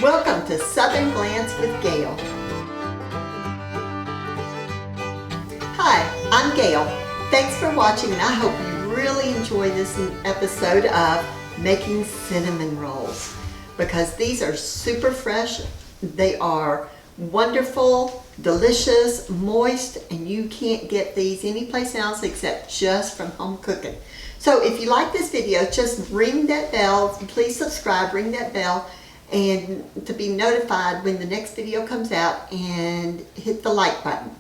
Welcome to Southern Glance with Gail. Hi, I'm Gail. Thanks for watching, and I hope you really enjoy this episode of making cinnamon rolls, because these are super fresh. They are wonderful, delicious, moist, and you can't get these anyplace else except just from home cooking. So if you like this video, just ring that bell. Please subscribe, ring that bell, and to be notified when the next video comes out, and hit the like button.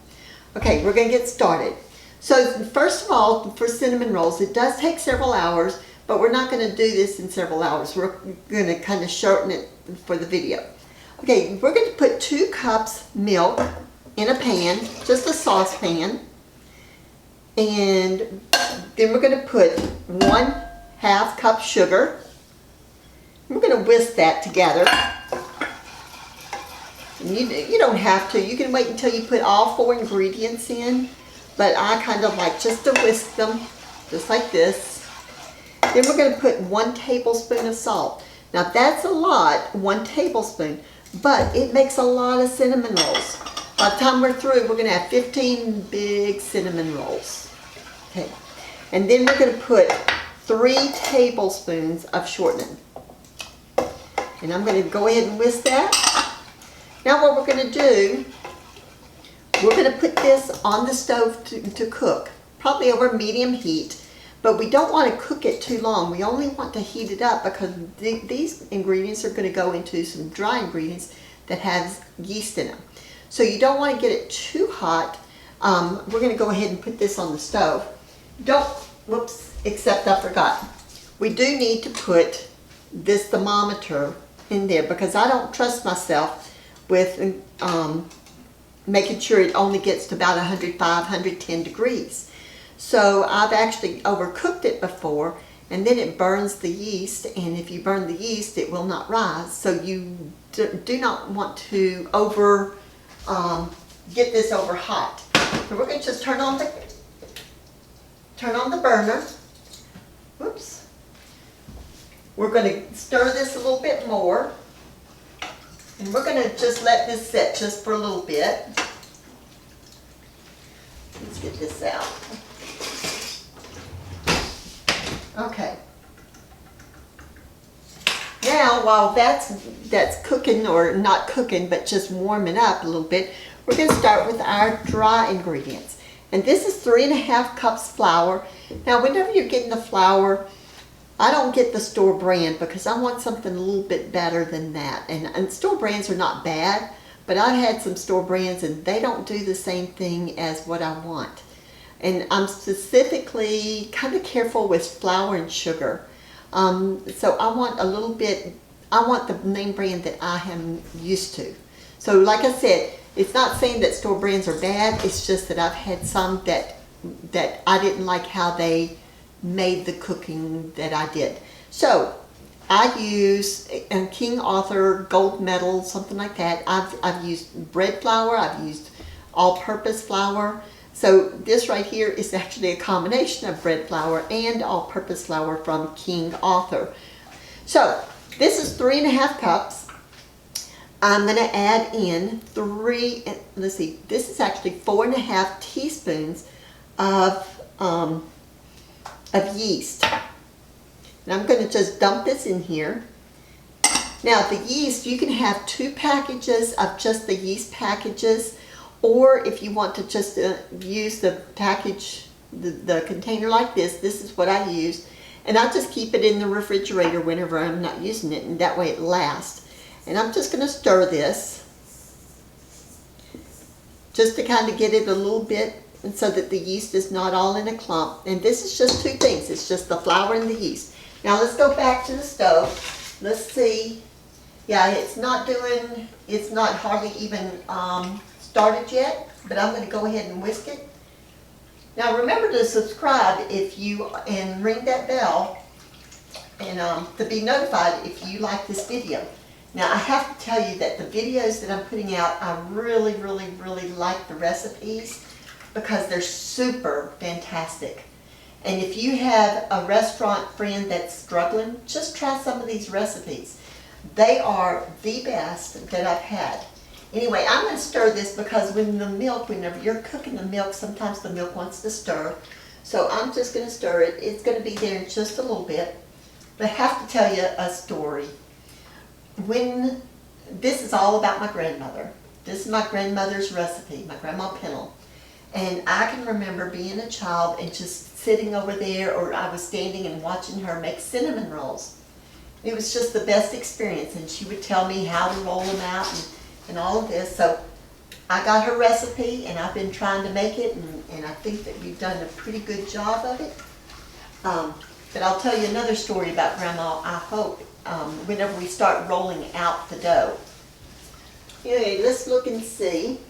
Okay, we're going to get started. So first of all, for cinnamon rolls, it does take several hours, but we're not going to do this in several hours. We're going to kind of shorten it for the video. Okay, we're going to put 2 cups milk in a pan, just a saucepan, and then we're going to put 1/2 cup sugar. We're going to whisk that together. And you don't have to. You can wait until you put all 4 ingredients in, but I kind of like just to whisk them, just like this. Then we're going to put 1 tablespoon of salt. Now that's a lot, 1 tablespoon, but it makes a lot of cinnamon rolls. By the time we're through, we're going to have 15 big cinnamon rolls. Okay, and then we're going to put 3 tablespoons of shortening. And I'm going to go ahead and whisk that. Now what we're going to do, we're going to put this on the stove to cook, probably over medium heat, but we don't want to cook it too long. We only want to heat it up because these ingredients are going to go into some dry ingredients that has yeast in them. So you don't want to get it too hot. We're going to go ahead and put this on the stove. Except I forgot. We do need to put this thermometer in there because I don't trust myself with making sure it only gets to about 105, 110 degrees. So I've actually overcooked it before, and then it burns the yeast, and if you burn the yeast, it will not rise. So you do not want to get this over hot. So we're going to just turn on the burner. Whoops. We're going to stir this a little bit more. And we're going to just let this sit just for a little bit. Let's get this out. Okay. Now, while that's cooking, or not cooking, but just warming up a little bit, we're going to start with our dry ingredients. And this is 3½ cups flour. Now, whenever you're getting the flour, I don't get the store brand because I want something a little bit better than that. And store brands are not bad, but I've had some store brands and they don't do the same thing as what I want. And I'm specifically kind of careful with flour and sugar. So I want a little bit, I want the name brand that I am used to. So like I said, it's not saying that store brands are bad, it's just that I've had some that I didn't like how they made the cooking that I did. So I use King Arthur gold medal, something like that. I've used bread flour, I've used all-purpose flour. So this right here is actually a combination of bread flour and all-purpose flour from King Arthur. So this is 3½ cups. I'm going to add in this is actually 4½ teaspoons of yeast. And I'm going to just dump this in here. Now the yeast, you can have 2 packages of just the yeast packages, or if you want to just use the package, the container like this is what I use. And I just keep it in the refrigerator whenever I'm not using it, and that way it lasts. And I'm just going to stir this just to kind of get it a little bit, and so that the yeast is not all in a clump. And this is just 2 things. It's just the flour and the yeast. Now let's go back to the stove. Let's see. Yeah, it's not hardly even started yet, but I'm going to go ahead and whisk it. Now remember to subscribe and ring that bell and to be notified if you like this video. Now I have to tell you that the videos that I'm putting out, I really, really, really like the recipes because they're super fantastic. And if you have a restaurant friend that's struggling, just try some of these recipes. They are the best that I've had. Anyway, I'm going to stir this because whenever you're cooking the milk, sometimes the milk wants to stir. So I'm just going to stir it. It's going to be there in just a little bit. But I have to tell you a story. This is all about my grandmother. This is my grandmother's recipe, my Grandma Pennell. And I can remember being a child and just sitting over there, or I was standing and watching her make cinnamon rolls. It was just the best experience, and she would tell me how to roll them out and all of this. So I got her recipe, and I've been trying to make it, and I think that we've done a pretty good job of it. But I'll tell you another story about Grandma, I hope, whenever we start rolling out the dough. Okay, let's look and see.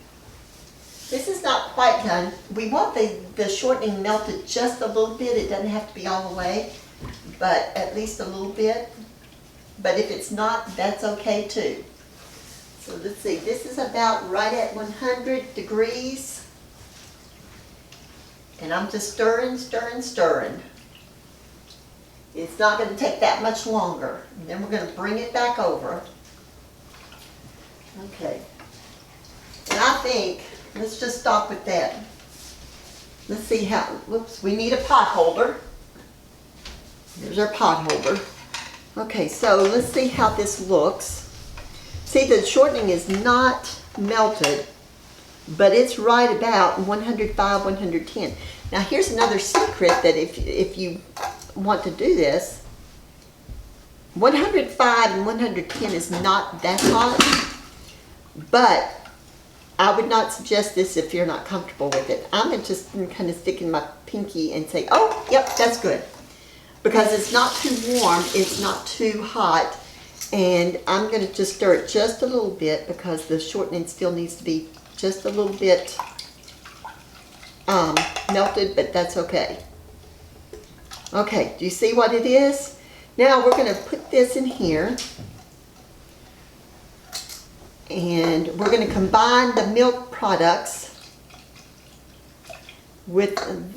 This is not quite done. We want the shortening melted just a little bit. It doesn't have to be all the way, but at least a little bit. But if it's not, that's okay too. So let's see, this is about right at 100 degrees. And I'm just stirring, stirring, stirring. It's not going to take that much longer. And then we're going to bring it back over. Okay. And I think, let's just stop with that. Let's see how, whoops, we need a pot holder. Here's our pot holder. Okay, so let's see how this looks. See, the shortening is not melted, but it's right about 105, 110. Now here's another secret that if you want to do this, 105 and 110 is not that hot, but I would not suggest this if you're not comfortable with it. I'm going to just kind of stick in my pinky and say, oh, yep, that's good. Because it's not too warm, it's not too hot, and I'm going to just stir it just a little bit because the shortening still needs to be just a little bit melted, but that's okay. Okay, do you see what it is? Now we're going to put this in here, and we're going to combine the milk products with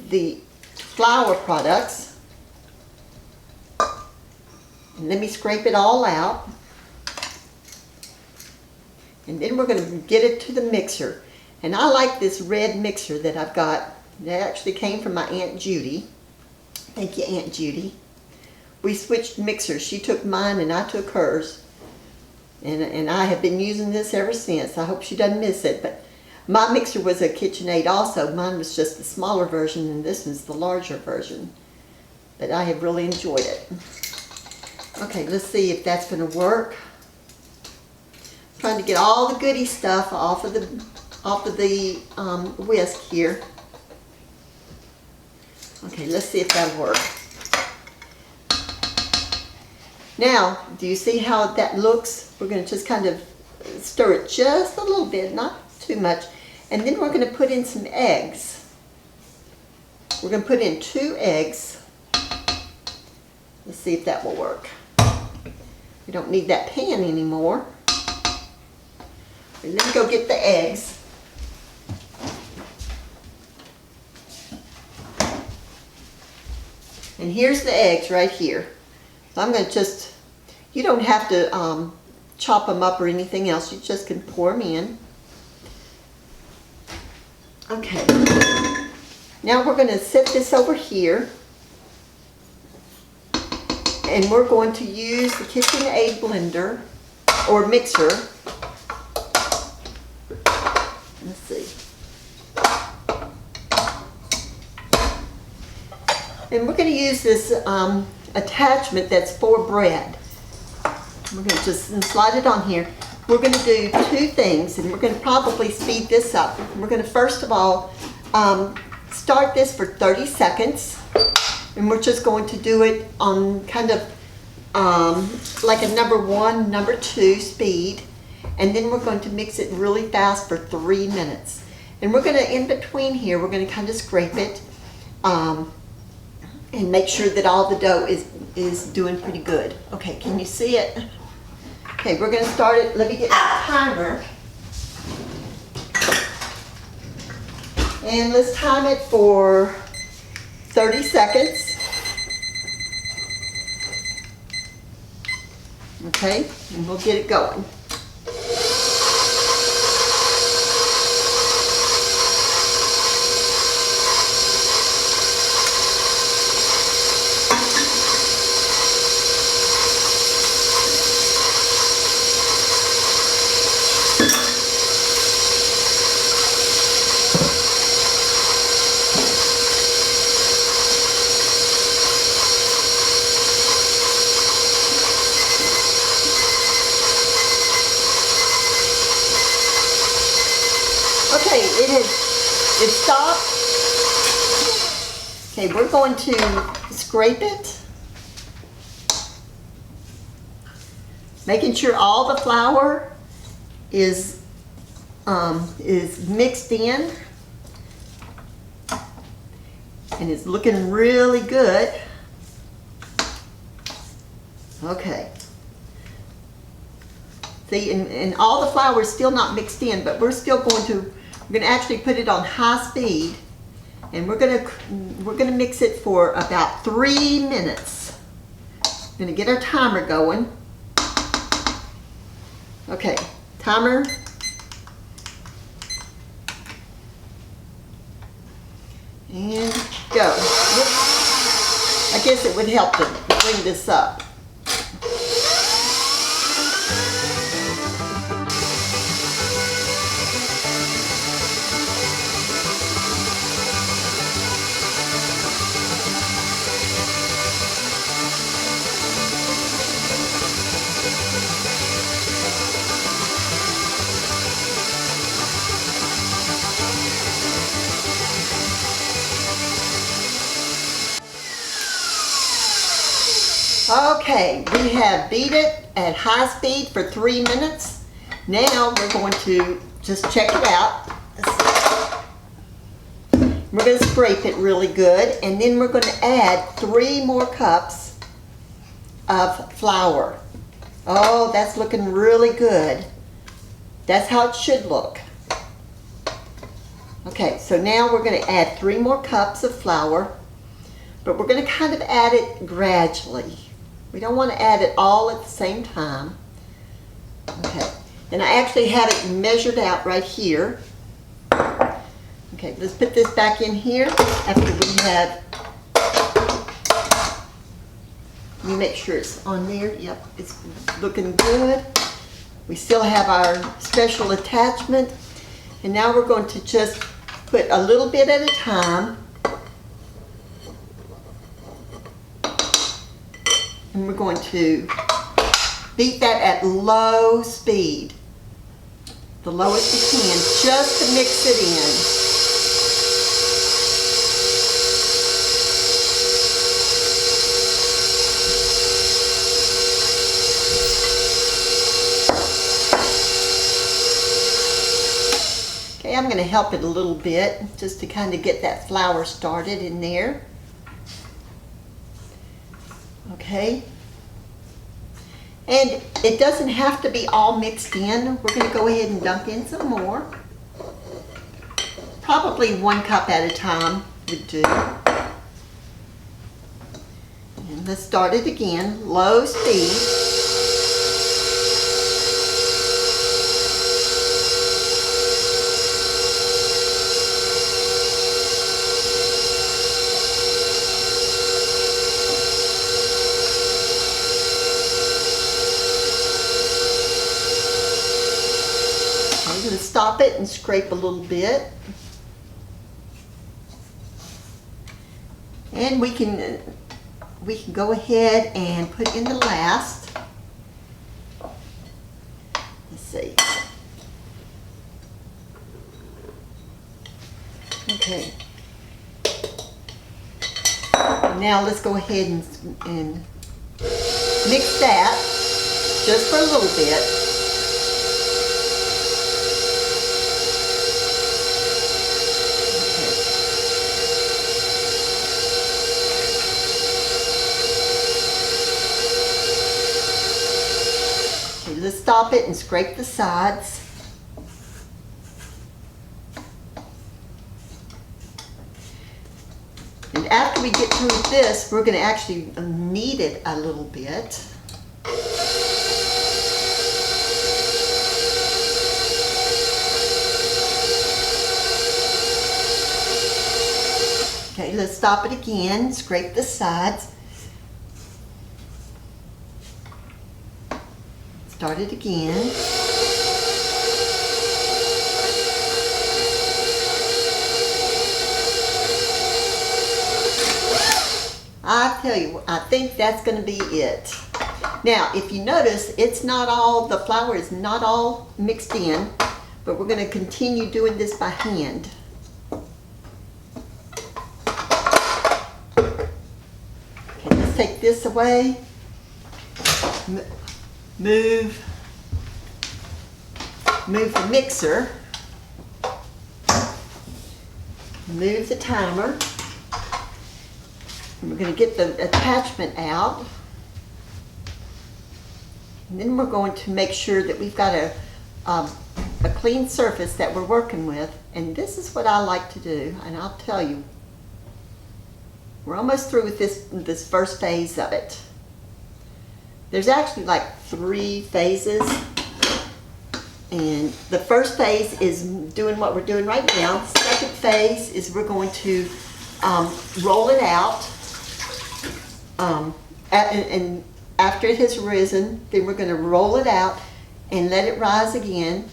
the flour products. And let me scrape it all out. And then we're going to get it to the mixer. And I like this red mixer that I've got. That actually came from my Aunt Judy. Thank you, Aunt Judy. We switched mixers. She took mine and I took hers. And I have been using this ever since. I hope she doesn't miss it. But my mixer was a KitchenAid also. Mine was just the smaller version and this was the larger version. But I have really enjoyed it. Okay, let's see if that's going to work. I'm trying to get all the goody stuff off of the whisk here. Okay, let's see if that'll work. Now, do you see how that looks? We're going to just kind of stir it just a little bit, not too much. And then we're going to put in some eggs. We're going to put in 2 eggs. Let's see if that will work. We don't need that pan anymore. Let me go get the eggs. And here's the eggs right here. So I'm going to just, you don't have to chop them up or anything else. You just can pour them in. Okay. Now we're going to set this over here. And we're going to use the KitchenAid blender or mixer. Let's see. And we're going to use this attachment that's for bread. We're going to just slide it on here. We're going to do 2 things, and we're going to probably speed this up. We're going to first of all start this for 30 seconds. And we're just going to do it on kind of like a number 1, number 2 speed. And then we're going to mix it really fast for 3 minutes. And we're going to, in between here, we're going to kind of scrape it and make sure that all the dough is doing pretty good. Okay, can you see it? Okay, we're going to start it. Let me get my timer. And let's time it for 30 seconds. Okay, and we'll get it going. Okay, it stopped. Okay, we're going to scrape it. Making sure all the flour is mixed in and it's looking really good. Okay. See, and all the flour is still not mixed in, but we're going to actually put it on high speed, and we're gonna mix it for about 3 minutes. We're gonna get our timer going. Okay, timer. And go. Whoops. I guess it would help to bring this up. Okay, we have beat it at high speed for 3 minutes. Now we're going to just check it out. We're going to scrape it really good, and then we're going to add 3 more cups of flour. Oh, that's looking really good. That's how it should look. Okay, so now we're going to add 3 more cups of flour, but we're going to kind of add it gradually. We don't want to add it all at the same time. Okay, and I actually have it measured out right here. Okay, let's put this back in here after we have, let me make sure it's on there. Yep, it's looking good. We still have our special attachment, and now we're going to just put a little bit at a time. And we're going to beat that at low speed, the lowest we can, just to mix it in. Okay, I'm going to help it a little bit just to kind of get that flour started in there. Okay, and it doesn't have to be all mixed in. We're going to go ahead and dump in some more. Probably 1 cup at a time would do. And let's start it again, low speed. I'm going to stop it and scrape a little bit. And we can go ahead and put in the last. Let's see. Okay. Now let's go ahead and mix that just for a little bit. Let's stop it and scrape the sides. And after we get through this, we're going to actually knead it a little bit. stop it again, scrape the sides. Start it again. I tell you, I think that's going to be it. Now, if you notice, the flour is not all mixed in, but we're going to continue doing this by hand. Okay, let's take this away. Move the mixer. Move the timer. And we're going to get the attachment out. And then we're going to make sure that we've got a clean surface that we're working with. And this is what I like to do. And I'll tell you, we're almost through with this first phase of it. There's actually like 3 phases. And the first phase is doing what we're doing right now. The second phase is we're going to roll it out. And after it has risen, then we're going to roll it out and let it rise again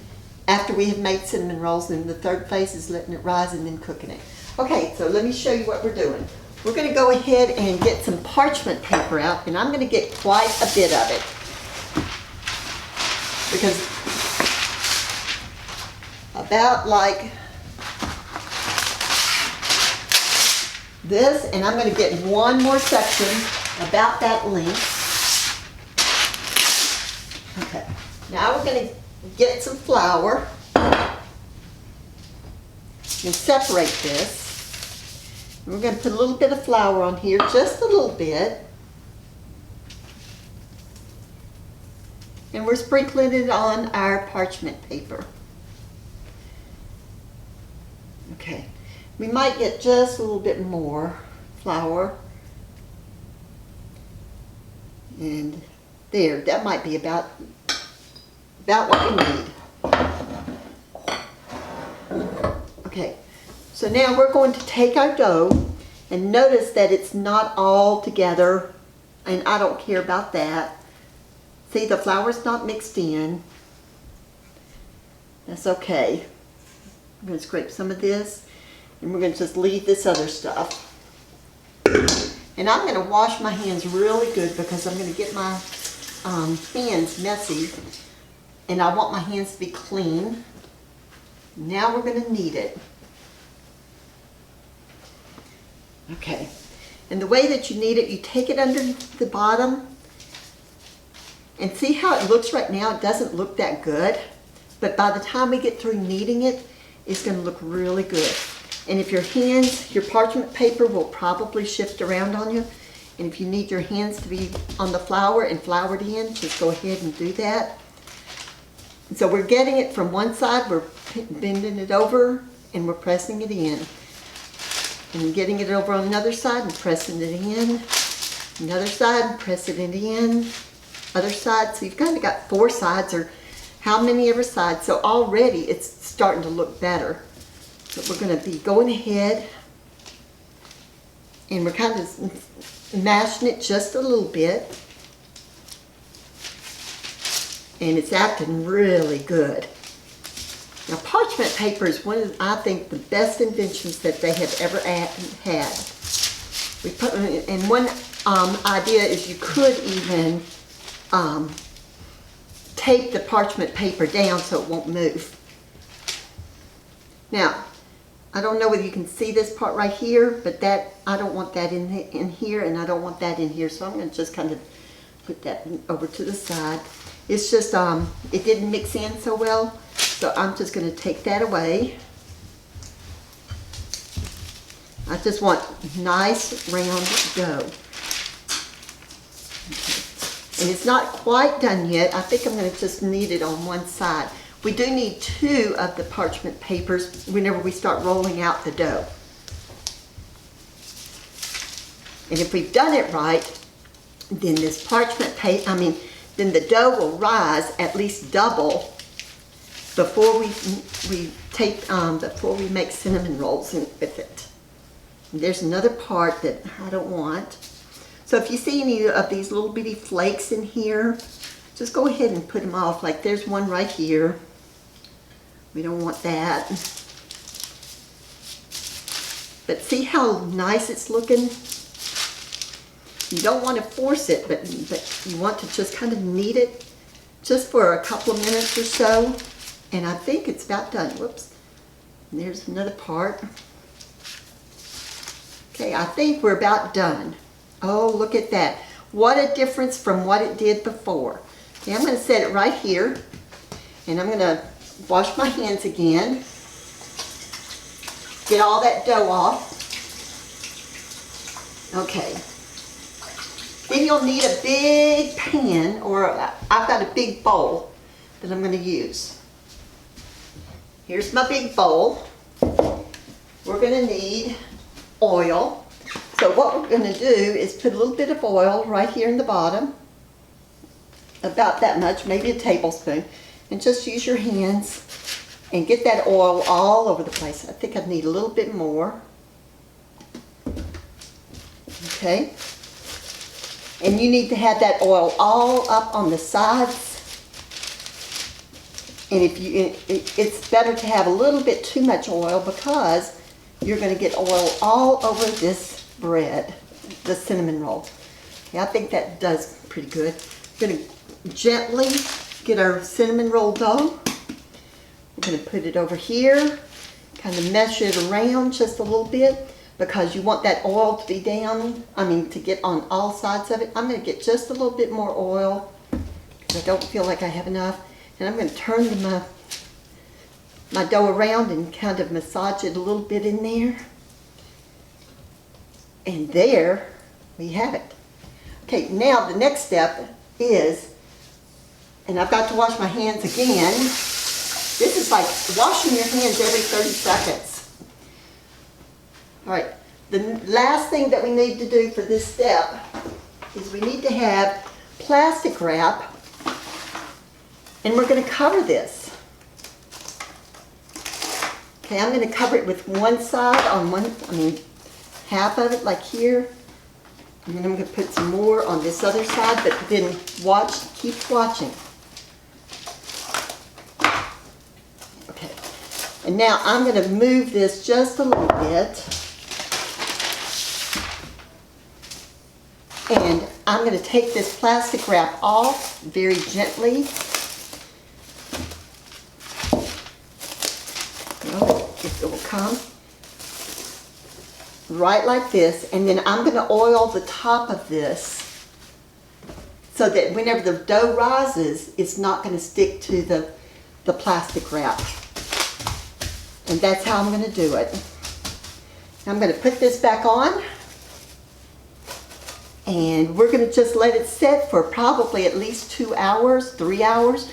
after we have made cinnamon rolls. And the third phase is letting it rise and then cooking it. Okay, so let me show you what we're doing. We're going to go ahead and get some parchment paper out, and I'm going to get quite a bit of it. Because about like this, and I'm going to get one more section about that length. Okay, now we're going to get some flour and separate this. And we're going to put a little bit of flour on here, just a little bit. And we're sprinkling it on our parchment paper. Okay, we might get just a little bit more flour. And there, that might be about what we need. Okay, so now we're going to take our dough, and notice that it's not all together, and I don't care about that. See, the flour's not mixed in. That's okay. I'm going to scrape some of this, and we're going to just leave this other stuff. And I'm going to wash my hands really good because I'm going to get my hands messy, and I want my hands to be clean. Now we're going to knead it. Okay, and the way that you knead it, you take it under the bottom, and see how it looks right now? It doesn't look that good, but by the time we get through kneading it, it's going to look really good. And if your parchment paper will probably shift around on you, and if you need your hands to be on the flour and floured in, just go ahead and do that. And so we're getting it from one side, we're bending it over, and we're pressing it in. And getting it over on another side and pressing it in. Another side and pressing it in. Other side. So you've kind of got 4 sides, or how many ever sides. So already it's starting to look better. So we're going to be going ahead, and we're kind of mashing it just a little bit. And it's acting really good. Now, parchment paper is one of, I think, the best inventions that they have ever had. And one idea is you could even tape the parchment paper down so it won't move. Now, I don't know whether you can see this part right here, but I don't want that in here, and I don't want that in here, so I'm going to just kind of put that over to the side. It's just, it didn't mix in so well, so I'm just going to take that away. I just want nice round dough. Okay. And it's not quite done yet. I think I'm going to just knead it on one side. We do need 2 of the parchment papers whenever we start rolling out the dough. And if we've done it right, then this parchment paper, then the dough will rise at least double before we make cinnamon rolls with it. There's another part that I don't want. So if you see any of these little bitty flakes in here, just go ahead and put them off. Like there's one right here. We don't want that. But see how nice it's looking? You don't want to force it, but you want to just kind of knead it just for a couple of minutes or so. And I think it's about done. Whoops. And there's another part. Okay, I think we're about done. Oh, look at that. What a difference from what it did before. Okay, I'm going to set it right here. And I'm going to wash my hands again. Get all that dough off. Okay. Then you'll need a big pan, or I've got a big bowl that I'm going to use. Here's my big bowl. We're going to need oil. So what we're going to do is put a little bit of oil right here in the bottom. About that much, maybe a tablespoon. And just use your hands and get that oil all over the place. I think I need a little bit more. Okay. And you need to have that oil all up on the sides. And it's better to have a little bit too much oil because you're going to get oil all over this bread, the cinnamon roll. Okay, I think that does pretty good. We're going to gently get our cinnamon roll dough. We're going to put it over here, kind of mesh it around just a little bit because you want that oil to be down, to get on all sides of it. I'm going to get just a little bit more oil because I don't feel like I have enough. And I'm going to turn my dough around and kind of massage it a little bit in there. And there we have it. Okay, now the next step is, and I've got to wash my hands again. This is like washing your hands every 30 seconds. All right, the last thing that we need to do for this step is we need to have plastic wrap, and we're going to cover this. Okay, I'm going to cover it with one side on half of it, like here. And then I'm going to put some more on this other side, but then keep watching. Okay, and now I'm going to move this just a little bit. And I'm going to take this plastic wrap off very gently. It will come right like this, and then I'm going to oil the top of this so that whenever the dough rises, it's not going to stick to the plastic wrap. And that's how I'm going to do it. I'm going to put this back on, and we're going to just let it set for probably at least 2 hours, 3 hours.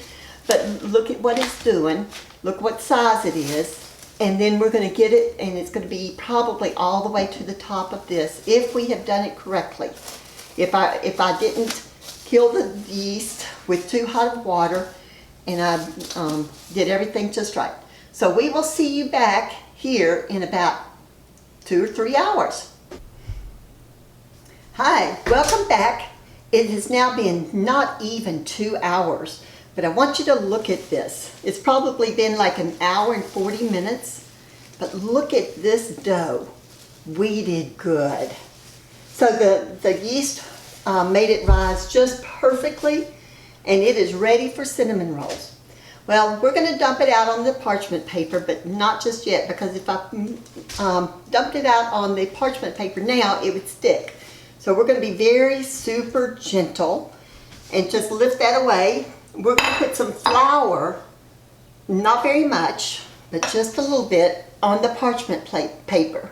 But look at what it's doing. Look what size it is. And then we're going to get it, and it's going to be probably all the way to the top of this if we have done it correctly. If I didn't kill the yeast with too hot of water, and I did everything just right. So we will see you back here in about 2 or 3 hours. Hi, welcome back. It has now been not even 2 hours. But I want you to look at this. It's probably been like an hour and 40 minutes. But look at this dough. We did good. So the yeast made it rise just perfectly. And it is ready for cinnamon rolls. Well, we're going to dump it out on the parchment paper, but not just yet. Because if I dumped it out on the parchment paper now, it would stick. So we're going to be very super gentle. And just lift that away. We're going to put some flour, not very much, but just a little bit, on the parchment paper.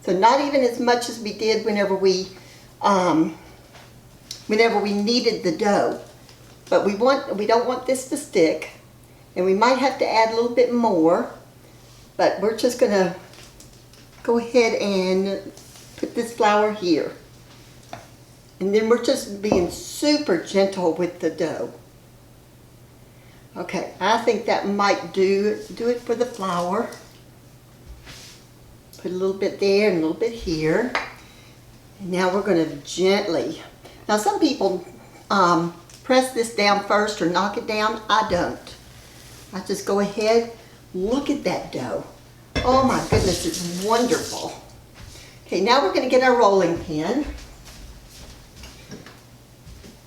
So not even as much as we did whenever we kneaded the dough. But we don't want this to stick, and we might have to add a little bit more. But we're just going to go ahead and put this flour here. And then we're just being super gentle with the dough. Okay, I think that might do it for the flour. Put a little bit there and a little bit here. And now we're going to gently, now some people press this down first or knock it down. I don't. I just go ahead. Look at that dough. Oh my goodness, it's wonderful. Okay, now we're going to get our rolling pin.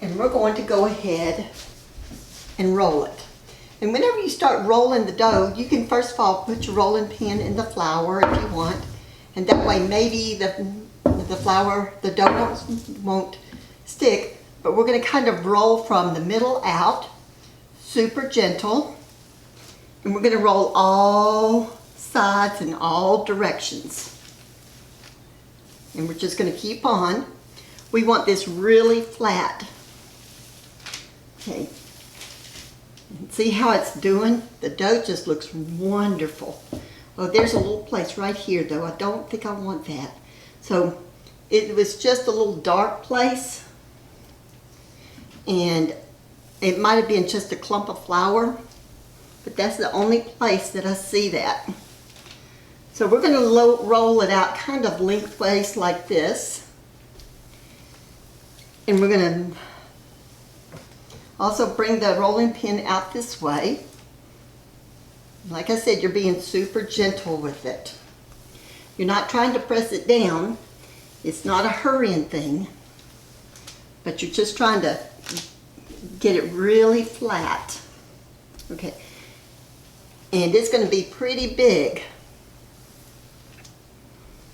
And we're going to go ahead and roll it. And whenever you start rolling the dough, you can first of all put your rolling pin in the flour if you want. And that way maybe the flour, the dough won't stick. But we're going to kind of roll from the middle out, super gentle. And we're going to roll all sides in all directions. And we're just going to keep on. We want this really flat. Okay. See how it's doing? The dough just looks wonderful. Oh, there's a little place right here though. I don't think I want that. So it was just a little dark place. And it might have been just a clump of flour. But that's the only place that I see that. So we're going to roll it out kind of lengthways like this. And we're going to also bring the rolling pin out this way. Like I said, you're being super gentle with it. You're not trying to press it down. It's not a hurrying thing. But you're just trying to get it really flat. Okay. And it's going to be pretty big.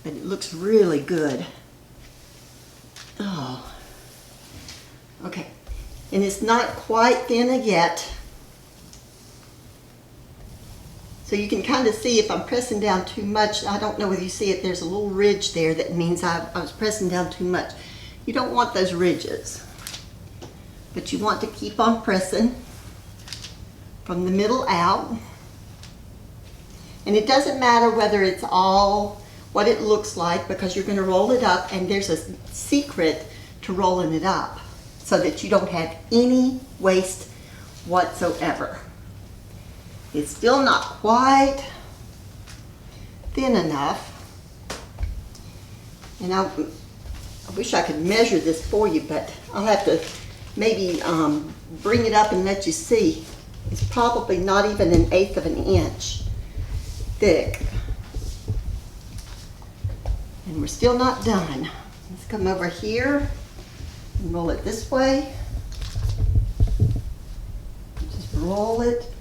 But it looks really good. Oh. Okay. And it's not quite thin yet. So you can kind of see if I'm pressing down too much. I don't know whether you see it. There's a little ridge there that means I was pressing down too much. You don't want those ridges. But you want to keep on pressing from the middle out. And it doesn't matter whether it's all what it looks like because you're going to roll it up, and there's a secret to rolling it up so that you don't have any waste whatsoever. It's still not quite thin enough. And I wish I could measure this for you, but I'll have to maybe bring it up and let you see. It's probably not even 1/8 of an inch thick. And we're still not done. Let's come over here and roll it this way. Just roll it.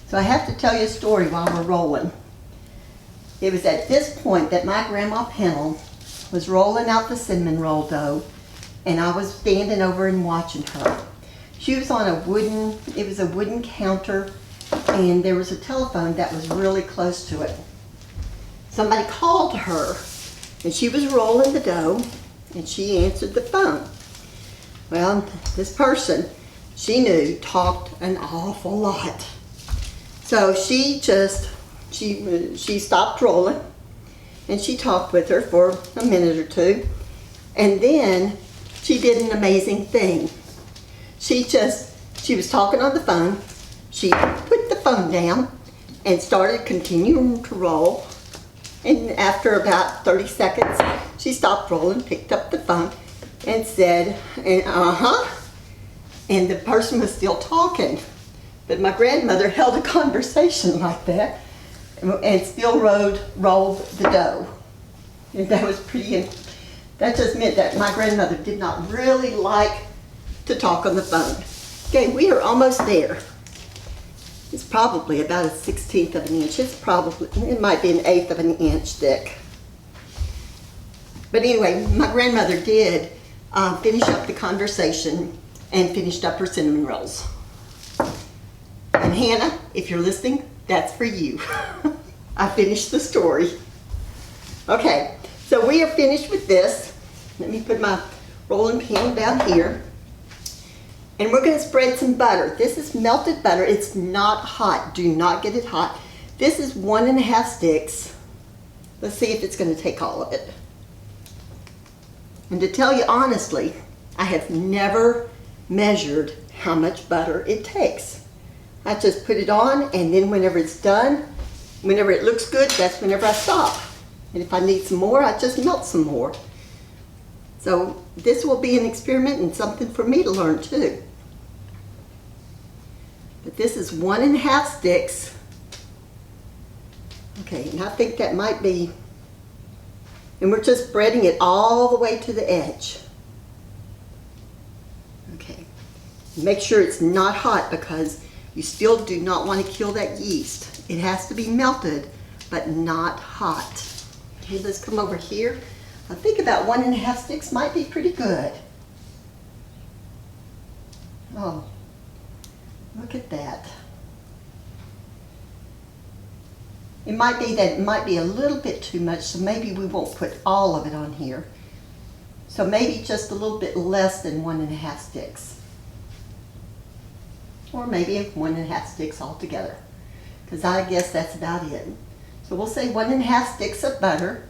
So I have to tell you a story while we're rolling. It was at this point that my grandma Pennell was rolling out the cinnamon roll dough, and I was standing over and watching her. She was on it was a wooden counter, and there was a telephone that was really close to it. Somebody called her, and she was rolling the dough, and she answered the phone. Well, this person, she knew, talked an awful lot. So she stopped rolling, and she talked with her for a minute or two, and then she did an amazing thing. She was talking on the phone. She put the phone down and started continuing to roll. And after about 30 seconds, she stopped rolling, picked up the phone, and said, uh-huh. And the person was still talking. But my grandmother held a conversation like that and still rolled the dough. And that was pretty, that just meant that my grandmother did not really like to talk on the phone. Okay, we are almost there. It's probably about 1/16 of an inch. It might be 1/8 of an inch thick. But anyway, my grandmother did finish up the conversation and finished up her cinnamon rolls. And Hannah, if you're listening, that's for you. I finished the story. Okay, so we are finished with this. Let me put my rolling pin down here. And we're going to spread some butter. This is melted butter. It's not hot. Do not get it hot. This is 1.5 sticks. Let's see if it's going to take all of it. And to tell you honestly, I have never measured how much butter it takes. I just put it on, and then whenever it's done, Whenever it looks good, that's whenever I stop. And if I need some more, I just melt some more. So this will be an experiment and something for me to learn too. But this is 1½ sticks. Okay, and I think that might be, and we're just spreading it all the way to the edge. Okay, make sure it's not hot because you still do not want to kill that yeast. It has to be melted, but not hot. Okay, let's come over here. I think about 1½ sticks might be pretty good. Oh, look at that. It might be that it might be a little bit too much, so maybe we won't put all of it on here. So maybe just a little bit less than 1½ sticks. Or maybe 1½ sticks altogether, because I guess that's about it. So we'll say 1½ sticks of butter.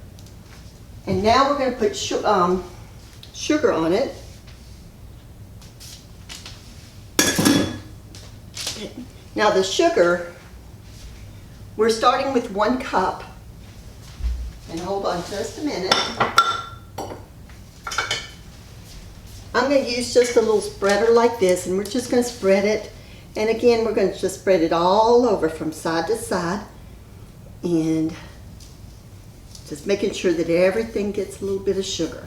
And now we're going to put sugar on it. Now the sugar, we're starting with 1 cup. And hold on just a minute. I'm going to use just a little spreader like this, and we're just going to spread it. And again, we're going to just spread it all over from side to side. And just making sure that everything gets a little bit of sugar.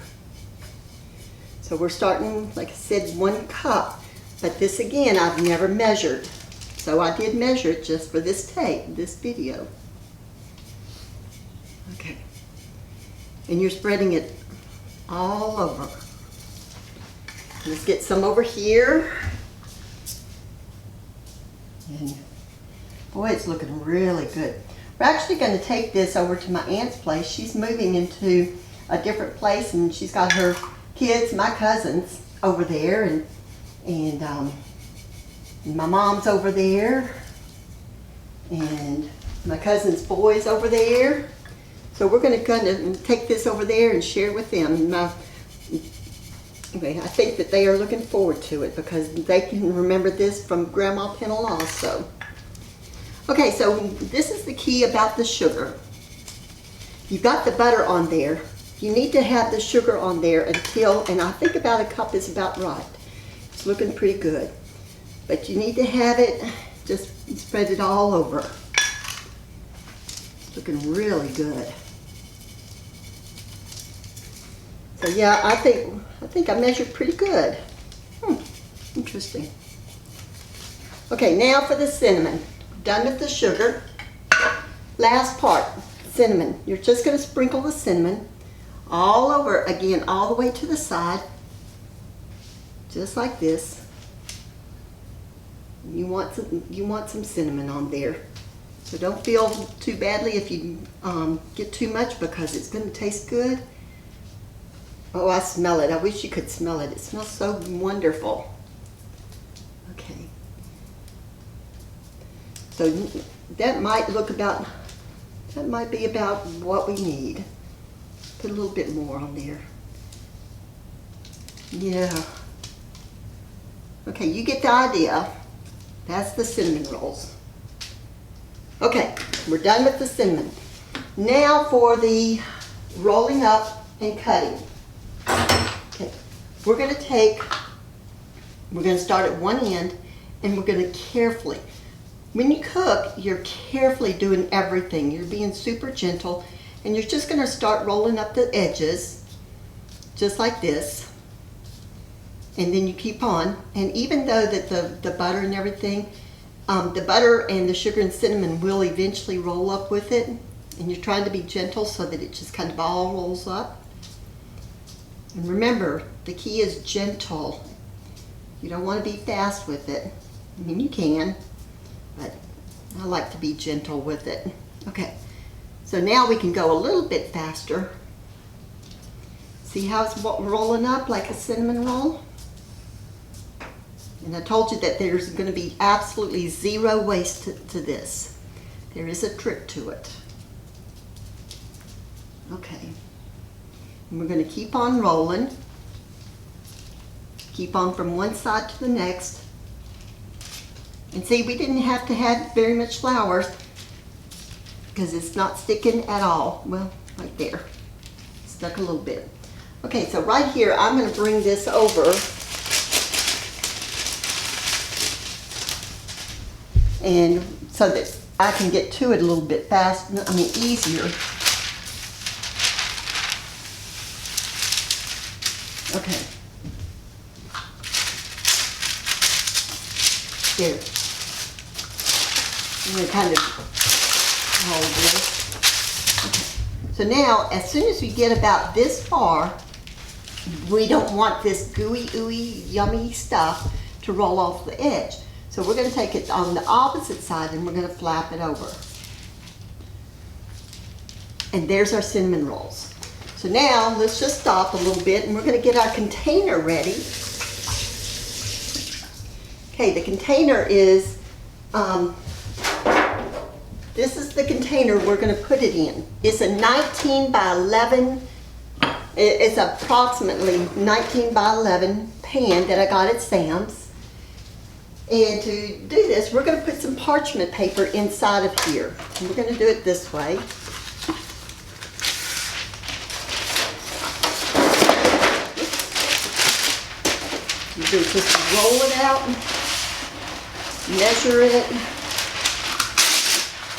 So we're starting, like I said, 1 cup. But this again, I've never measured. So I did measure it just for this this video. Okay. And you're spreading it all over. Let's get some over here. And boy, it's looking really good. We're actually going to take this over to my aunt's place. She's moving into a different place, and she's got her kids, my cousins, over there, and my mom's over there, and my cousin's boys over there. So we're going to take this over there and share with them. Anyway, I think that they are looking forward to it because they can remember this from Grandma Pennell also. Okay, so this is the key about the sugar. You've got the butter on there. You need to have the sugar on there until, and I think about 1 cup is about right. It's looking pretty good. But you need to have it, just spread it all over. It's looking really good. So yeah, I think I measured pretty good. Interesting. Okay, now for the cinnamon. Done with the sugar. Last part, cinnamon. You're just going to sprinkle the cinnamon all over, again, all the way to the side, just like this. You want some cinnamon on there. So don't feel too badly if you get too much because it's going to taste good. Oh, I smell it. I wish you could smell it. It smells so wonderful. Okay. So that might be about what we need. Put a little bit more on there. Yeah. Okay, you get the idea. That's the cinnamon rolls. Okay, we're done with the cinnamon. Now for the rolling up and cutting. Okay, we're going to start at one end, and we're going to carefully, when you cook, you're carefully doing everything. You're being super gentle, and you're just going to start rolling up the edges, just like this. And then you keep on, and even though that the butter and everything, the butter and the sugar and cinnamon will eventually roll up with it, and you're trying to be gentle so that it just kind of all rolls up. And remember, the key is gentle. You don't want to be fast with it. I mean, you can, but I like to be gentle with it. Okay, so now we can go a little bit faster. See how it's rolling up like a cinnamon roll? And I told you that there's going to be absolutely zero waste to this. There is a trick to it. Okay. And we're going to keep on rolling. Keep on from one side to the next. And see, we didn't have to have very much flour because it's not sticking at all. Well, right there. Stuck a little bit. Okay, so right here, I'm going to bring this over and so that I can get to it a little bit faster, easier. Okay. There. I'm going to kind of hold this. Okay. So now, as soon as we get about this far, we don't want this gooey, ooey, yummy stuff to roll off the edge. So we're going to take it on the opposite side and we're going to flap it over. And there's our cinnamon rolls. So now let's just stop a little bit and we're going to get our container ready. Okay, the container is, this is the container we're going to put it in. It's a 19 by 11, it's approximately 19 by 11 pan that I got at Sam's. And to do this, we're going to put some parchment paper inside of here. And we're going to do it this way. You do just roll it out, measure it.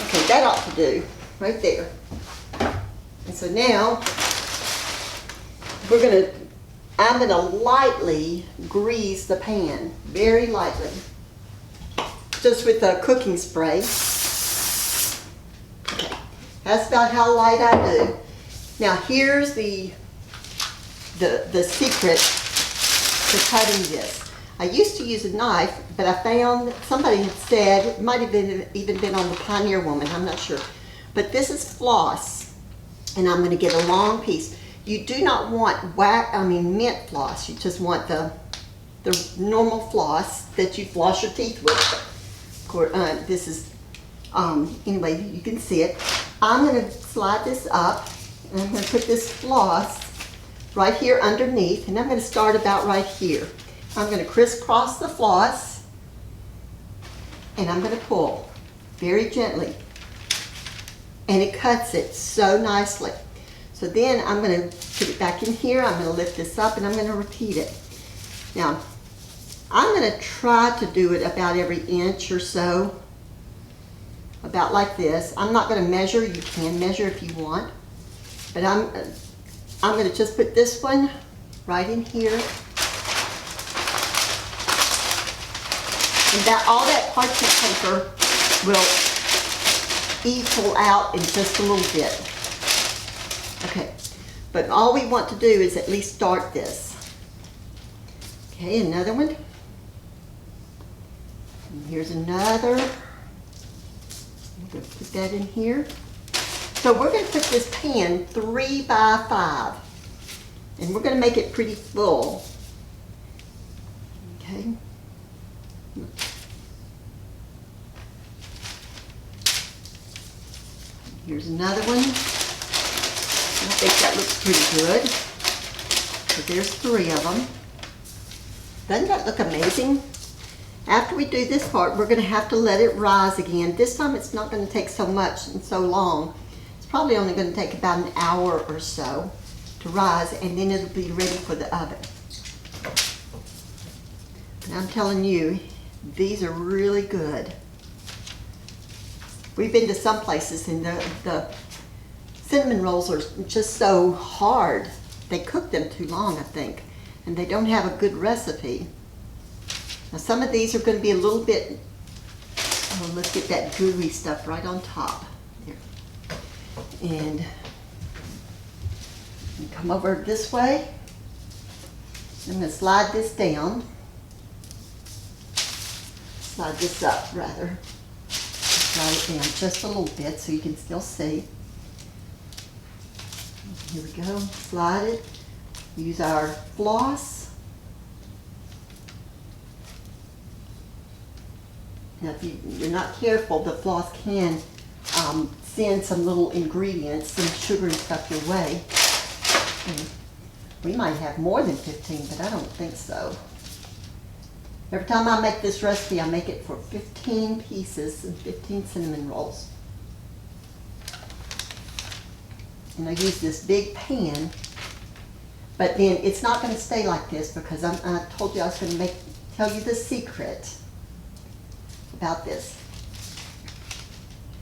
Okay, that ought to do, right there. And so now, I'm going to lightly grease the pan, very lightly. Just with a cooking spray. Okay, that's about how light I do. Now here's the secret to cutting this. I used to use a knife, but I found somebody had said, it might have even been on the Pioneer Woman, I'm not sure. But this is floss, and I'm going to get a long piece. You do not want mint floss. You just want the normal floss that you floss your teeth with. This is, anyway, you can see it. I'm going to slide this up, and I'm going to put this floss right here underneath, and I'm going to start about right here. I'm going to crisscross the floss, and I'm going to pull very gently, and it cuts it so nicely. So then I'm going to put it back in here, I'm going to lift this up, and I'm going to repeat it. Now, I'm going to try to do it about every inch or so, about like this. I'm not going to measure. You can measure if you want, but I'm going to just put this one right in here, and all that parchment paper will equal out in just a little bit. Okay, but all we want to do is at least start this. Okay, another one. And here's another. I'm going to put that in here. So we're going to put this pan 3 by 5. And we're going to make it pretty full. Okay. Here's another one. I think that looks pretty good. So there's 3 of them. Doesn't that look amazing? After we do this part, we're going to have to let it rise again. This time it's not going to take so much and so long. It's probably only going to take about an hour or so to rise, and then it'll be ready for the oven. And I'm telling you, these are really good. We've been to some places and the cinnamon rolls are just so hard. They cook them too long, I think, and they don't have a good recipe. Now some of these are going to be a little bit, let's get that gooey stuff right on top. There. And come over this way. I'm going to slide this down. Slide this up, rather. Slide it down just a little bit so you can still see. Here we go. Slide it. Use our floss. Now, if you're not careful, the floss can send some little ingredients, some sugar and stuff your way. And we might have more than 15, but I don't think so. Every time I make this recipe, I make it for 15 pieces and 15 cinnamon rolls. And I use this big pan, but then it's not going to stay like this because I told you I was going to tell you the secret about this.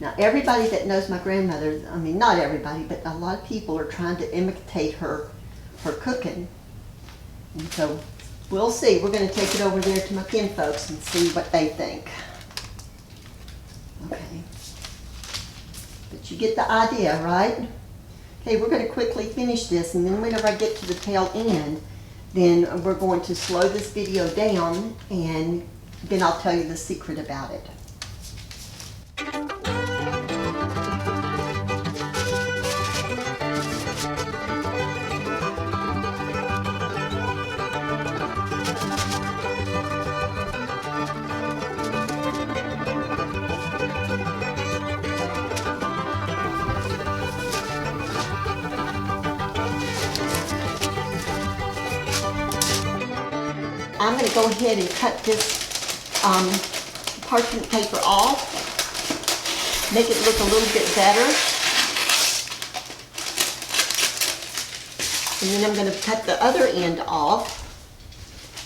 Now, everybody that knows my grandmother, I mean, not everybody, but a lot of people are trying to imitate her cooking. And so we'll see. We're going to take it over there to my kin folks and see what they think. Okay. But you get the idea, right? Okay, we're going to quickly finish this, and then whenever I get to the tail end, then we're going to slow this video down, and then I'll tell you the secret about it. I'm going to go ahead and cut this parchment paper off, make it look a little bit better. And then I'm going to cut the other end off.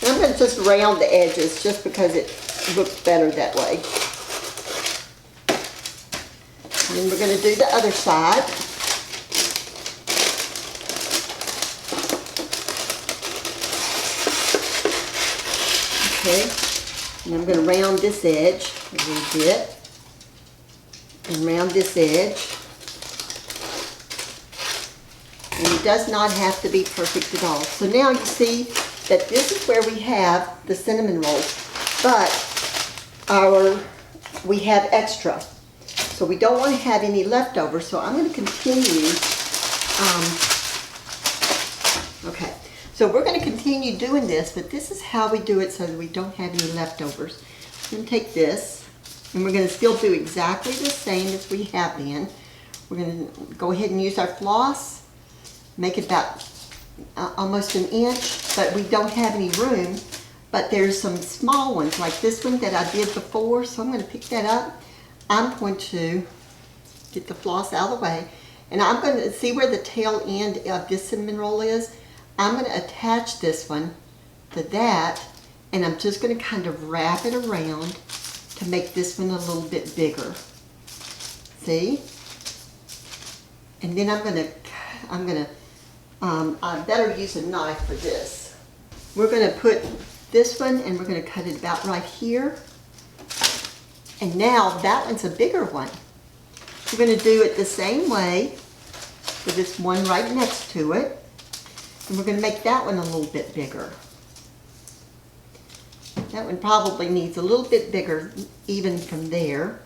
And I'm going to just round the edges just because it looks better that way. And then we're going to do the other side. Okay, and I'm going to round this edge a little bit, and round this edge. And it does not have to be perfect at all. So now you see that this is where we have the cinnamon rolls, but we have extra. So we don't want to have any leftover, so I'm going to continue. Okay. So we're going to continue doing this, but this is how we do it so that we don't have any leftovers. I'm going to take this, and we're going to still do exactly the same as we have been. We're going to go ahead and use our floss, make it about almost an inch, but we don't have any room. But there's some small ones, like this one that I did before, so I'm going to pick that up. I'm going to get the floss out of the way, and I'm going to see where the tail end of this cinnamon roll is. I'm going to attach this one to that, and I'm just going to kind of wrap it around to make this one a little bit bigger. See? And then I better use a knife for this. We're going to put this one, and we're going to cut it about right here. And now that one's a bigger one. We're going to do it the same way with this one right next to it. And we're going to make that one a little bit bigger. That one probably needs a little bit bigger even from there.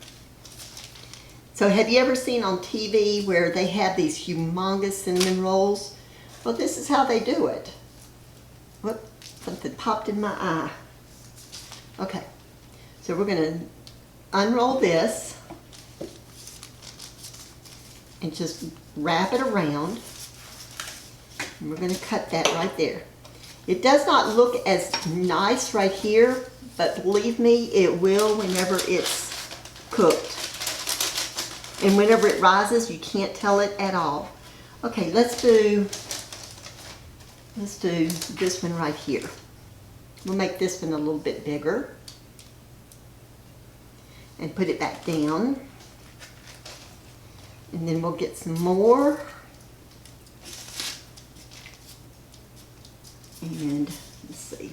So have you ever seen on TV where they have these humongous cinnamon rolls? Well, this is how they do it. Whoop, something popped in my eye. Okay, so we're going to unroll this and just wrap it around. And we're going to cut that right there. It does not look as nice right here, but believe me, it will whenever it's cooked. And whenever it rises, you can't tell it at all. Okay, let's do this one right here. We'll make this one a little bit bigger. And put it back down. And then we'll get some more. And let's see.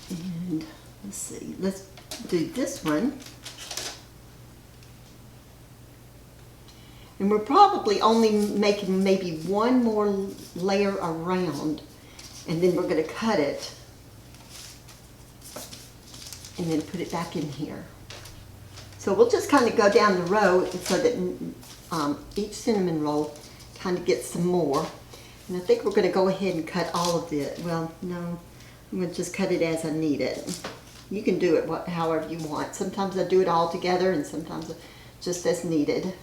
And let's see. Let's do this one. And we're probably only making maybe one more layer around. And then we're going to cut it. And then put it back in here. So we'll just kind of go down the row so that each cinnamon roll kind of gets some more. And I think we're going to go ahead and cut all of it. Well, no, I'm going to just cut it as I need it. You can do it however you want. Sometimes I do it all together and sometimes just as needed.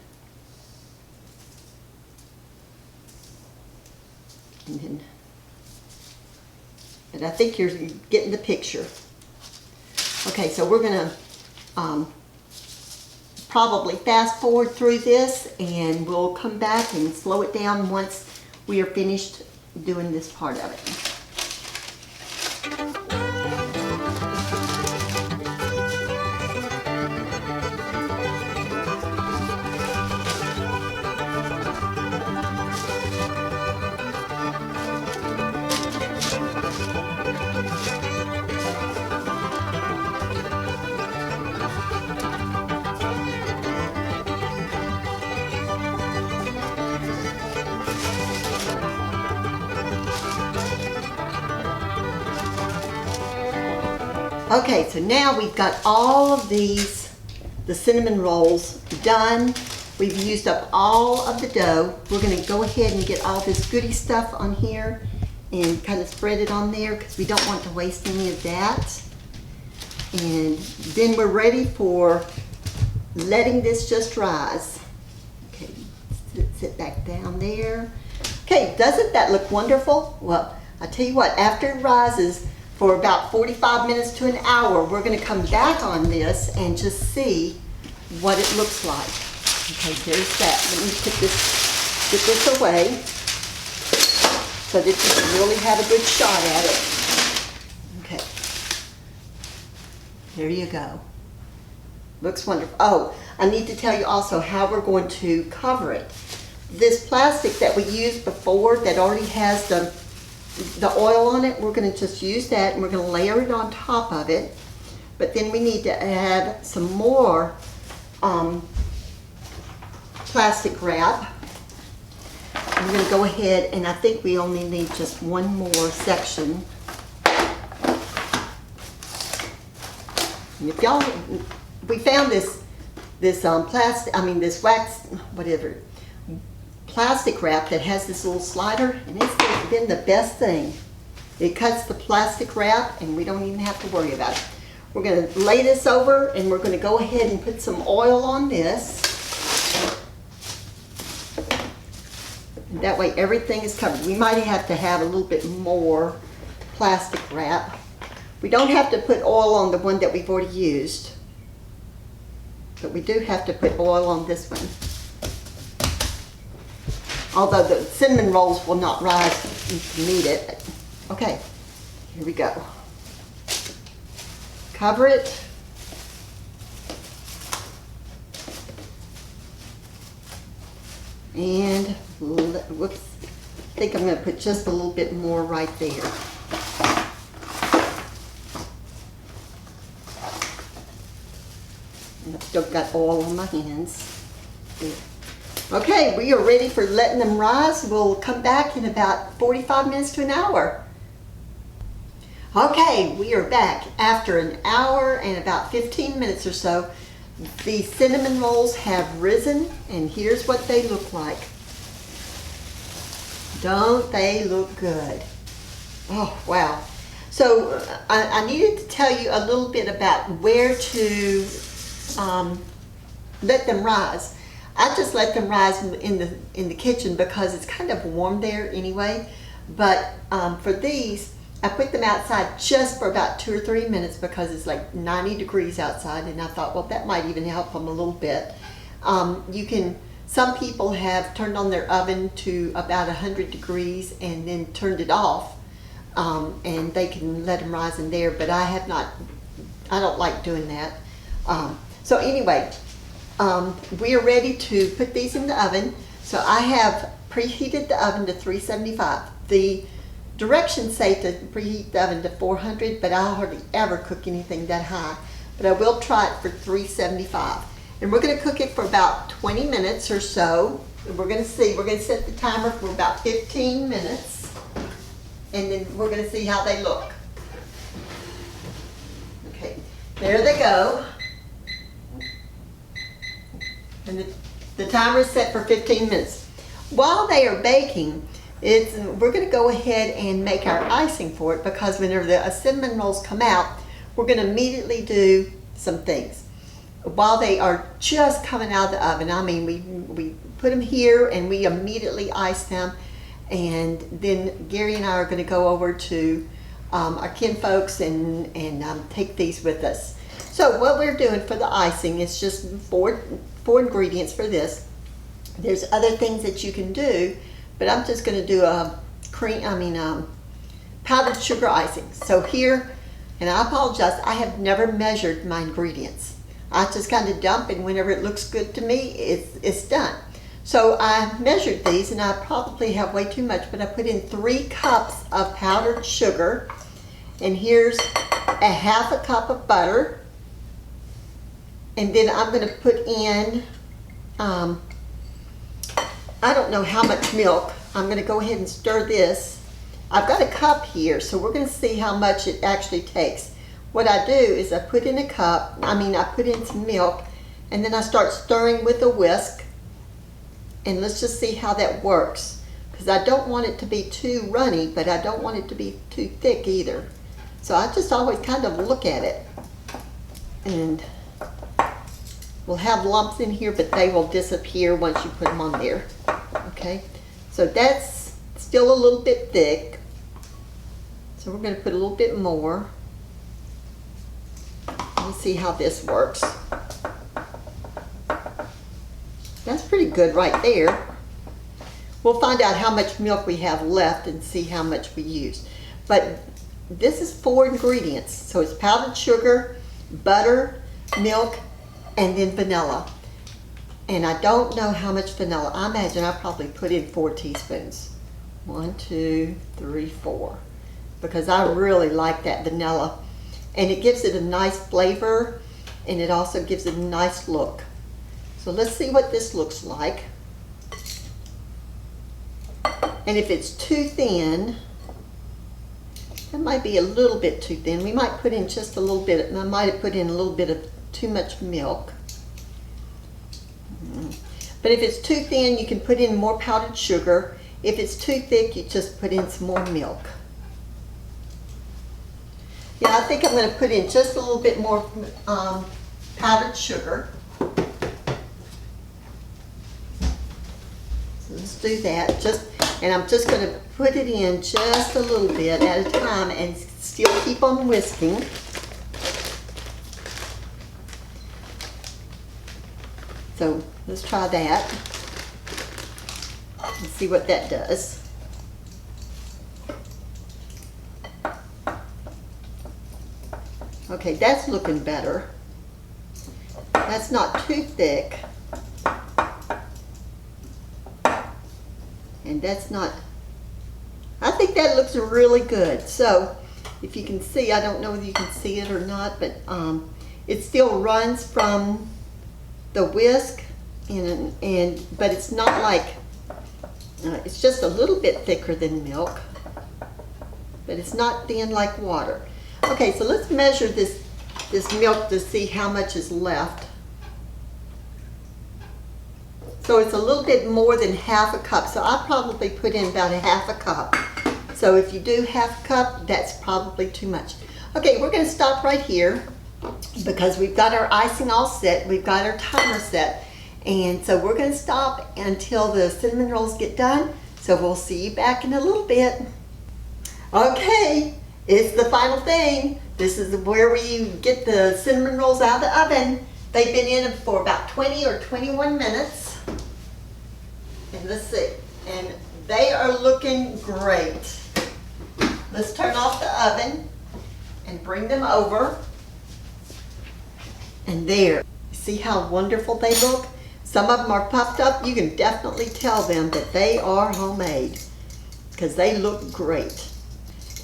And then, but I think you're getting the picture. Okay, so we're going to probably fast forward through this, and we'll come back and slow it down once we are finished doing this part of it. Okay, so now we've got all of these, the cinnamon rolls done. We've used up all of the dough. We're gonna go ahead and get all this goody stuff on here and kind of spread it on there because we don't want to waste any of that. And then we're ready for letting this just rise. Okay, sit back down there. Okay, doesn't that look wonderful? Well, I tell you what, after it rises, for about 45 minutes to an hour, we're going to come back on this and just see what it looks like. Okay, there's that. Let me get this away so that you can really have a good shot at it. Okay, there you go. Looks wonderful. Oh, I need to tell you also how we're going to cover it. This plastic that we used before that already has the oil on it, we're going to just use that and we're going to layer it on top of it. But then we need to add some more plastic wrap. I'm going to go ahead, and I think we only need just one more section. And if y'all, we found this plastic, this wax, whatever, plastic wrap that has this little slider, and it's been the best thing. It cuts the plastic wrap and we don't even have to worry about it. We're going to lay this over and we're going to go ahead and put some oil on this. And that way everything is covered. We might have to have a little bit more plastic wrap. We don't have to put oil on the one that we've already used, but we do have to put oil on this one. Although the cinnamon rolls will not rise if you need it. Okay, here we go. Cover it. And, whoops, I think I'm going to put just a little bit more right there. And I've still got oil on my hands. There. Okay, we are ready for letting them rise. We'll come back in about 45 minutes to an hour. Okay, we are back after an hour and about 15 minutes or so. The cinnamon rolls have risen, and here's what they look like. Don't they look good? Oh, wow. So I needed to tell you a little bit about where to let them rise. I just let them rise in the kitchen because it's kind of warm there anyway. But for these, I put them outside just for about 2 or 3 minutes because it's like 90 degrees outside, and I thought, well, that might even help them a little bit. Some people have turned on their oven to about 100 degrees and then turned it off, and they can let them rise in there, but I have not. I don't like doing that. So anyway, we are ready to put these in the oven. So I have preheated the oven to 375. The directions say to preheat the oven to 400, but I hardly ever cook anything that high. But I will try it for 375. And we're going to cook it for about 20 minutes or so. And we're going to see. We're going to set the timer for about 15 minutes. And then we're going to see how they look. Okay, there they go. And the timer is set for 15 minutes. While they are baking, we're going to go ahead and make our icing for it, because whenever the cinnamon rolls come out, we're going to immediately do some things. While they are just coming out of the oven, I mean, we put them here and we immediately ice them, and then Gary and I are going to go over to our kin folks and take these with us. So what we're doing for the icing is just four ingredients for this. There's other things that you can do, but I'm just going to do a powdered sugar icing. So here, and I apologize, I have never measured my ingredients. I just kind of dump, and whenever it looks good to me, it's done. So I measured these, and I probably have way too much, but I put in 3 cups of powdered sugar, and here's a half a cup of butter, and then I'm going to put in, I don't know how much milk. I'm going to go ahead and stir this. I've got a cup here, so we're going to see how much it actually takes. What I do is I put in I put in some milk, and then I start stirring with a whisk, and let's just see how that works. Because I don't want it to be too runny, but I don't want it to be too thick either. So I just always kind of look at it, and we'll have lumps in here, but they will disappear once you put them on there. Okay, so that's still a little bit thick, so we're going to put a little bit more. We'll see how this works. That's pretty good right there. We'll find out how much milk we have left and see how much we use. But this is 4 ingredients. So it's powdered sugar, butter, milk, and then vanilla. And I don't know how much vanilla. I imagine I probably put in 4 teaspoons. 1, 2, 3, 4. Because I really like that vanilla. And it gives it a nice flavor, and it also gives it a nice look. So let's see what this looks like. And if it's too thin, that might be a little bit too thin. We might put in just a little bit. I might have put in a little bit of too much milk. But if it's too thin, you can put in more powdered sugar. If it's too thick, you just put in some more milk. Yeah, I think I'm going to put in just a little bit more powdered sugar. So let's do that. And I'm just going to put it in just a little bit at a time and still keep on whisking. So let's try that and see what that does. Okay, that's looking better. That's not too thick. And that's not, I think that looks really good. So if you can see, I don't know whether you can see it or not, but it still runs from the whisk, but it's not like, it's just a little bit thicker than milk, but it's not thin like water. Okay, so let's measure this milk to see how much is left. So it's a little bit more than half a cup. So I probably put in about a half a cup. So if you do half a cup, that's probably too much. Okay, we're going to stop right here because we've got our icing all set. We've got our timer set. And so we're going to stop until the cinnamon rolls get done. So we'll see you back in a little bit. Okay. It's the final thing. This is where we get the cinnamon rolls out of the oven. They've been in for about 20 or 21 minutes. And let's see. And they are looking great. Let's turn off the oven and bring them over. And there. See how wonderful they look? Some of them are puffed up. You can definitely tell them that they are homemade because they look great.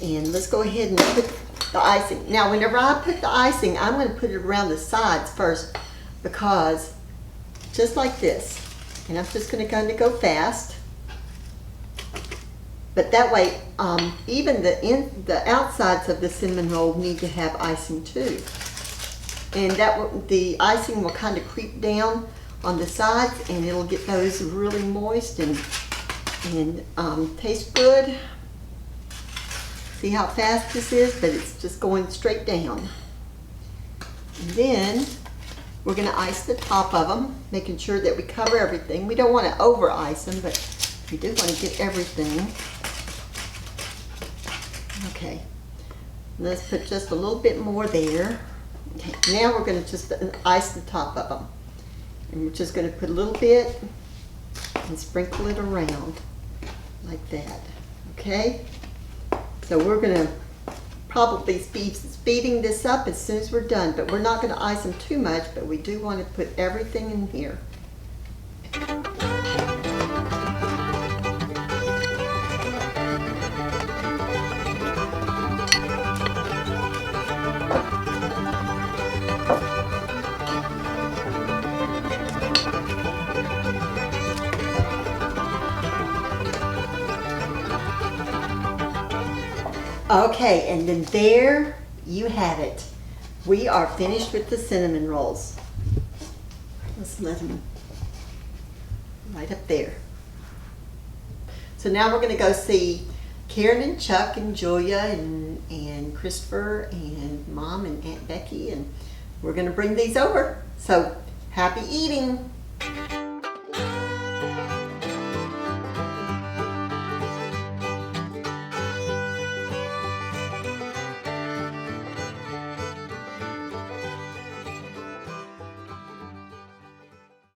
And let's go ahead and put the icing. Now, whenever I put the icing, I'm going to put it around the sides first because just like this. And I'm just going to kind of go fast. But that way, even the outsides of the cinnamon roll need to have icing too. And the icing will kind of creep down on the sides, and it'll get those really moist and taste good. See how fast this is, but it's just going straight down. And then we're going to ice the top of them, making sure that we cover everything. We don't want to over ice them, but we do want to get everything. Okay, let's put just a little bit more there. Okay, now we're going to just ice the top of them. And we're just going to put a little bit and sprinkle it around like that. Okay? So we're going to probably be speeding this up as soon as we're done, but we're not going to ice them too much, but we do want to put everything in here. Okay, and then there you have it. We are finished with the cinnamon rolls. Let's let them right up there. So now we're going to go see Karen and Chuck and Julia and Christopher and Mom and Aunt Becky, and we're going to bring these over. So happy eating.